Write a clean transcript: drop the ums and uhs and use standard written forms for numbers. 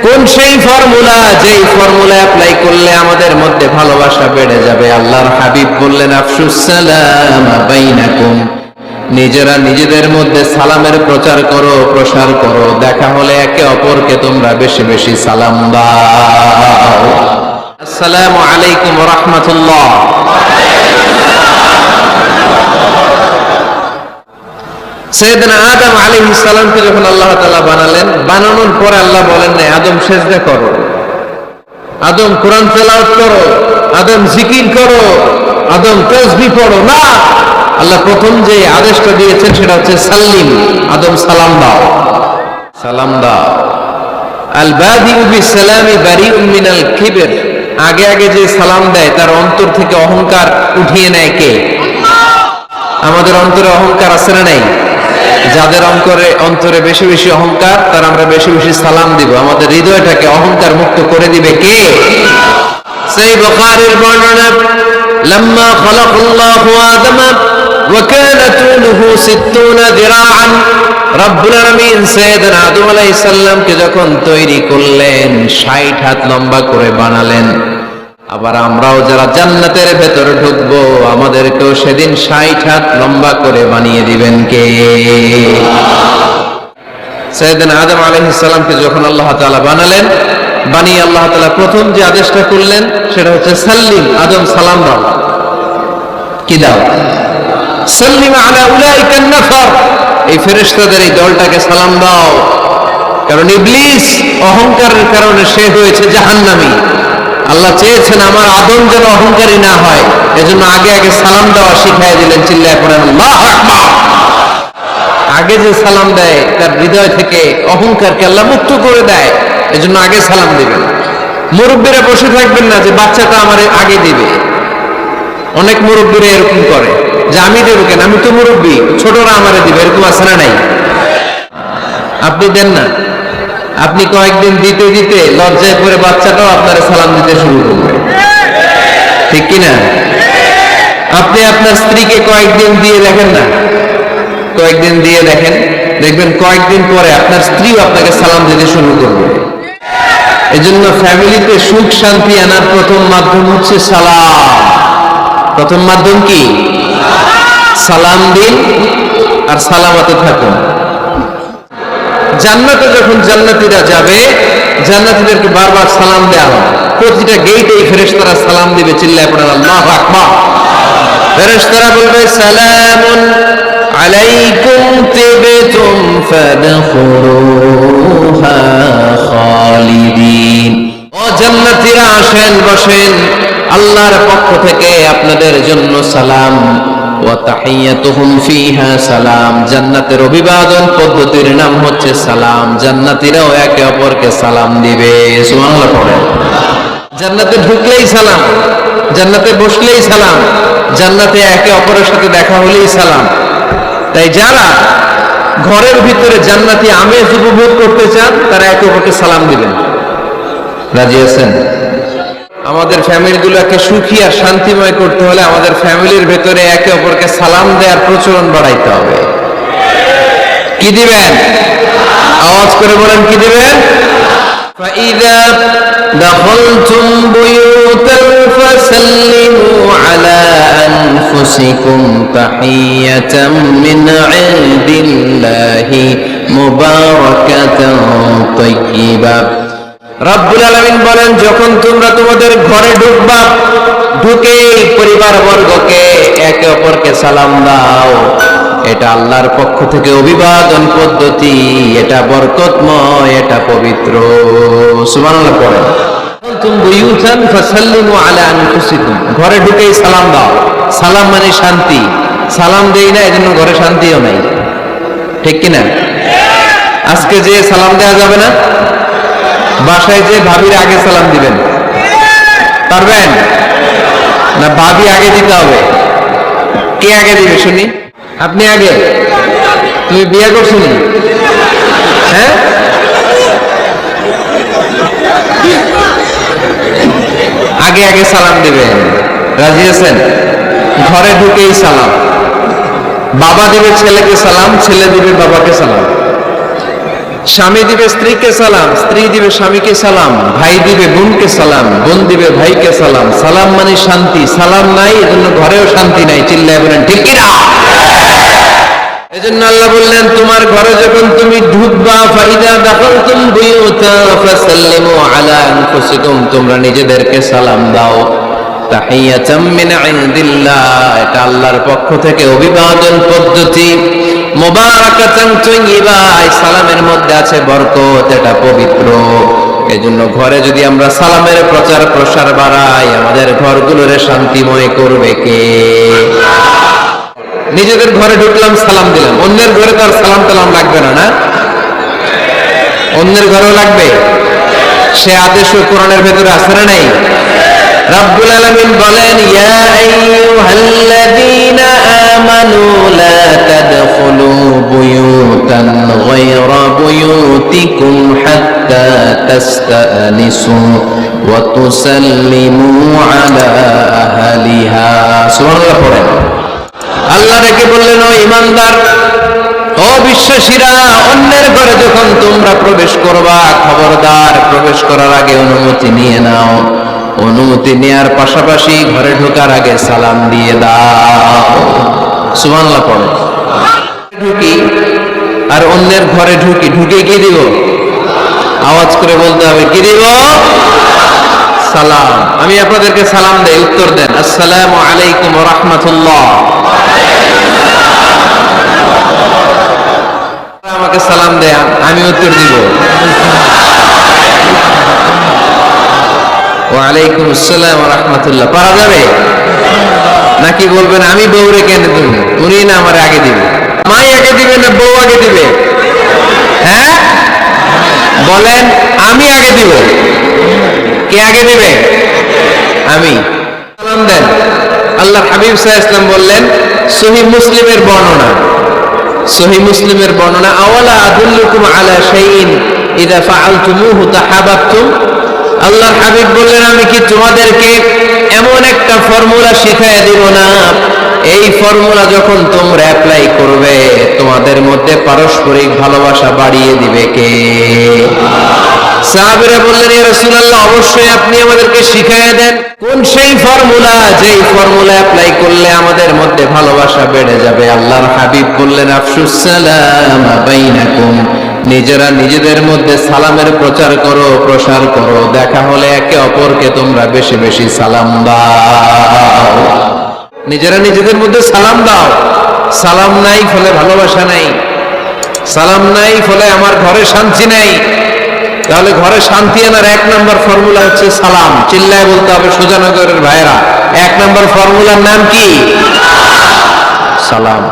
কোন সেই ফর্মুলা, যেই ফর্মুলা অ্যাপ্লাই করলে আমাদের মধ্যে ভালোবাসা বেড়ে যাবে? আল্লাহর হাবিব বললেন, আফশুস সালাম বাইনাকুম, নিজেরা নিজেদের মধ্যে সালামের প্রচার করো, প্রসার করো। দেখা হলে একে অপরকে তোমরা বেশি বেশি সালাম দাও। আসসালামু আলাইকুম ওয়া রাহমাতুল্লাহ। সাইয়েদনা আদম আলাইহিস সালামকে যখন আল্লাহ তাআলা বানালেন, বানানোর পরে আল্লাহ বলেন না আদম সিজদা করো, আদম কোরআন তেলাওয়াত করো, আদম জিকির করো, আদম তাসবিহ পড়ো। না, আল্লাহ প্রথম যে আদেশটা দিয়েছেন সেটা হচ্ছে সাল্লিম, আদম সালাম দাও, সালাম দাও। আল বাদিউ বিসসালামি বারিউম মিনাল কিবর, আগে আগে যে সালাম দেয় তার অন্তর থেকে অহংকার উঠিয়ে নেয় কে? আমাদের অন্তরে অহংকার আছে না নাই? যাদের অন্তরে বেশি বেশি অহংকার, তার আমরা বেশি বেশি সালাম দিব। আমাদের হৃদয়টাকে অহংকার মুক্ত করে দিবে কে? সেই বুখারীর বর্ণনা, লাম্মা খালাকাল্লাহু আদম ওয়া কানা তুলুহু 60 যিরাআন, রব্বুল আলামিন সাইয়েদনা আদম আলাইহিস সালামকে যখন তৈরি করলেন 60 হাত লম্বা করে বানালেন। আবার আমরাও যারা জান্নাতের ভেতরে ঢুকবো, আমাদেরকেও সেদিন 60 হাত লম্বা করে বানিয়ে দিবেন কে? সাইয়েদনা আদম আলাইহিস সালামকে যখন আল্লাহ তাআলা বানালেন, বানিয়ে আল্লাহ তাআলা প্রথম যে আদেশটা করলেন সেটা হচ্ছে সাল্লিম, আদম সালাম দাও। কি দাও? সাল্লিম আলা উলাইকান নাফার, এই ফেরেশতাদের এই দলটাকে সালাম দাও। কারণ ইবলিস অহংকারের কারণে সে হয়েছে জাহান্নামী। আল্লাহ চেয়েছেন আমার আদম যেন অহংকারী না হয়, এজন্য আগে আগে সালাম দেওয়া শিখাই দিলেন। চিল্লায় পড়েন আল্লাহু আকবার। আগে যে সালাম দেয় তার হৃদয় থেকে অহংকারকে আল্লাহ মুক্ত করে দেয়, এজন্য আগে সালাম দিবেন। মুরব্বীরা বসে থাকবেন না যে বাচ্চাটা আমার আগে দিবে। অনেক মুরব্বীরা এরকম করে যে আমি দেবো কেন, আমি তো মুরব্বী, ছোটরা আমারে দিবে, এরকম আছে না নাই? আপনি দেন না, আপনি কয়েকদিন দিতে দিতে লজ্জায় পড়ে বাচ্চাটাও আপনার সালাম দিতে শুরু করবে, ঠিক কিনা? আপনি আপনার স্ত্রীকে কয়েকদিন দিয়ে দেখেন না, কয়েকদিন দিয়ে দেখেন, দেখবেন কয়েকদিন পরে আপনার স্ত্রীও আপনাকে সালাম দিতে শুরু করবে। এজন্য ফ্যামিলিতে সুখ শান্তি আনার প্রথম মাধ্যম হচ্ছে সালাম। প্রথম মাধ্যম কি? সালাম দিন আর সালামতে থাকুন। জান্নাতে যখন জান্নাতীরা যাবে, জান্নাতীদেরকে বারবার সালাম দেওয়া হবে। প্রতিটা গেটে ফেরেশতারা সালাম দিবে। চিল্লায় পড়েন আল্লাহু আকবার। ফেরেশতারা বলবে সালামুন আলাইকুম তিবতুম ফাদখুলুহা খালিদিন। ও জান্নাতীরা আসেন, বসেন, আল্লাহর পক্ষ থেকে আপনাদের জন্য সালাম। ওয়া তাহিয়াতুহুম ফিহা সালাম, জান্নাতের অভিবাদন পদ্ধতির নাম হচ্ছে সালাম। জান্নাতীরাও একে অপরকে সালাম দিবে। সুবহানাল্লাহ পড়েন। জান্নাতে ঢুকলেই সালাম, জান্নাতে বসলেই সালাম, জান্নাতে একে অপরের সাথে দেখা হলেই সালাম। তাই যারা ঘরের ভিতরে জান্নাতি আমেজ উপভোগ করতে চান তারা একে অপরকে সালাম দিবেন। রাজি আছেন? আমাদের ফ্যামিলিগুলোকে সুখী আর শান্তিময় করতে হলে আমাদের ফ্যামিলির ভেতরে একে অপরকে সালাম দেওয়ার প্রচলন বাড়াইতে হবে। কি দিবেন? আওয়াজ করে বলেন, কি দিবেন? فَإِذَا دَخَلْتُمْ بُيُوتًا فَسَلِّمُوا عَلَى أَنفُسِكُمْ تَحِيَّةً مِنْ عِندِ اللَّهِ مُبَارَكَةً طَيِّبَةً। রব্বুল আলামিন বলেন, যখন তোমরা তোমাদের ঘরে ঢুকবা, ঢুকেই পরিবার বর্গকে একে অপরকে সালাম দাও। এটা আল্লাহর পক্ষ থেকে অভিবাদন পদ্ধতি, এটা বরকতময়, এটা পবিত্র। সুবহানাল্লাহ পড়েন। তুম বুয়ুতান ফাসাল্লিমু আলা আনফুসিকুম, ঘরে ঢুকেই সালাম দাও। সালাম মানে শান্তি। সালাম দেই না, এজন্য ঘরে শান্তিও নাই, ঠিক কিনা? আজকে যে সালাম দেওয়া যাবে না, বাসায় যে ভাবির আগে সালাম দিবেন, পারবেন না? ভাবি আগে দিতে হবে। কে আগে দিবে শুনি? আপনি আগে। তুমি বিয়ে করছেন? হ্যাঁ, আগে আগে সালাম দিবেন। রাজি আছেন? ঘরে ঢুকেই সালাম। বাবা দিবে ছেলেকে সালাম, ছেলে দিবে বাবাকে সালাম। স্বামী দিবে স্ত্রীকে সালাম, স্ত্রী দিবে স্বামীকে সালাম, ভাই দিবে বোনকে সালাম, বোন দিবে ভাইকে সালাম। সালাম মানে শান্তি, সালাম নাই এজন্য ঘরেও শান্তি নাই। চিল্লায় বলেন ঠিক কিনা? এজন্য আল্লাহ বললেন তোমার ঘরে যখন তুমি ঢুকবা, ফাইদা দাখালতুম বুয়ুতা ফাসাল্লিমু আলা আনফুসিকুম, তোমরা নিজেদেরকে সালাম দাও। তাহিয়াতাম মিন ইনদিল্লাহ, এটা আল্লাহর পক্ষ থেকে অভিবাদন পদ্ধতি। মুবারাকাতান তাইয়্যিবা, এই সালামের মধ্যে আছে বরকত, এটা পবিত্র। এজন্য ঘরে যদি আমরা সালামের প্রচার প্রসার বাড়াই, আমাদের ঘরগুলোরে শান্তিময় করবে কে? নিজেদের ঘরে ঢুকলাম, সালাম দিলাম, অন্যের ঘরে তো আর সালাম টালাম লাগবে না, না? অন্যের ঘরেও লাগবে। সে আদেশ কোরআনের ভেতরে আছে না নাই? রব্বুল আলামিন বলেন, ইয়া আইয়ুহাল্লাযীনা আমানু লা তাদখুলু বুয়ুতান গায়রা বুয়ুতিকুম হাত্তা তাস্তানিসু ওয়া তুসাল্লিমু আলা আহলিহা। সুবহানাল্লাহ পড়েন। আল্লাহ রেখে বললেন, ও ইমানদার, ও বিশ্বাসীরা, অন্যের ঘরে যখন তোমরা প্রবেশ করবা, খবরদার প্রবেশ করার আগে অনুমতি নিয়ে নাও। অনুমতি নেয়ার পাশাপাশি ঘরে ঢোকার আগে সালাম দিয়ে দাও। সুবহানাল্লাহ পড়ে। ঢুকি আর অন্যের ঘরে ঢুকি, ঢুকে কি দিব? আওয়াজ করে বলতে হবে, কি দিব? সালাম। আমি আপনাদেরকে সালাম দেই, উত্তর দেন, আসসালামু আলাইকুম ওয়া রাহমাতুল্লাহ। আমাকে সালাম দেয়, আমি উত্তর দিব ওয়ালাইকুম আসসালাম ওয়া রাহমাতুল্লাহ। পারা যাবে নাকি বলবেন আমি বউরে কেন দেব? উনি না আমার আগে দিবে। মাই আগে দিবে না বউ আগে দিবে? হ্যাঁ বলেন, আমি আগে দিব। কে আগে দিবে? আমি। সালাম দেন। আল্লাহর হাবিব সাল্লাল্লাহু আলাইহি ওয়াসাল্লাম বললেন, সহিহ মুসলিমের বর্ণনা, সহিহ মুসলিমের বর্ণনা, আওয়ালা আদুল্লুকুম আলা শাইইন ইযা ফাআলতুমুহু তাহাব্বাতুম। আল্লাহর হাবিব বললেন, আমি কি তোমাদেরকে এমন একটা ফর্মুলা শিখাইয়া দিব না, এই ফর্মুলা যখন তোমরা অ্যাপ্লাই করবে তোমাদের মধ্যে পারস্পরিক ভালোবাসা বাড়িয়ে দিবে কে? সাহাবীরা বললেন, ইয়া রাসূলুল্লাহ, অবশ্যই আপনি আমাদেরকে শিখাইয়া দেন। কোন সেই ফর্মুলা, যেই ফর্মুলা অ্যাপ্লাই করলে আমাদের মধ্যে ভালোবাসা বেড়ে যাবে? আল্লাহর হাবিব বললেন, আফশুস সালাম বাইনাকুম, নিজেরা নিজেদের মধ্যে সালামের প্রচার করো, প্রসার করো। দেখা হলে একে অপরকে তোমরা বেশি বেশি সালাম দাও। নিজেরা নিজেদের মধ্যে সালাম দাও। সালাম নাই ফলে ভালোবাসা নাই, সালাম নাই ফলে আমার ঘরে শান্তি নাই। তাহলে ঘরে শান্তি আনার এক নম্বর ফর্মুলা হচ্ছে সালাম। চিল্লায় বলতে হবে সুজানগরের ভাইরা, এক নম্বর ফর্মুলার নাম কি? সালাম।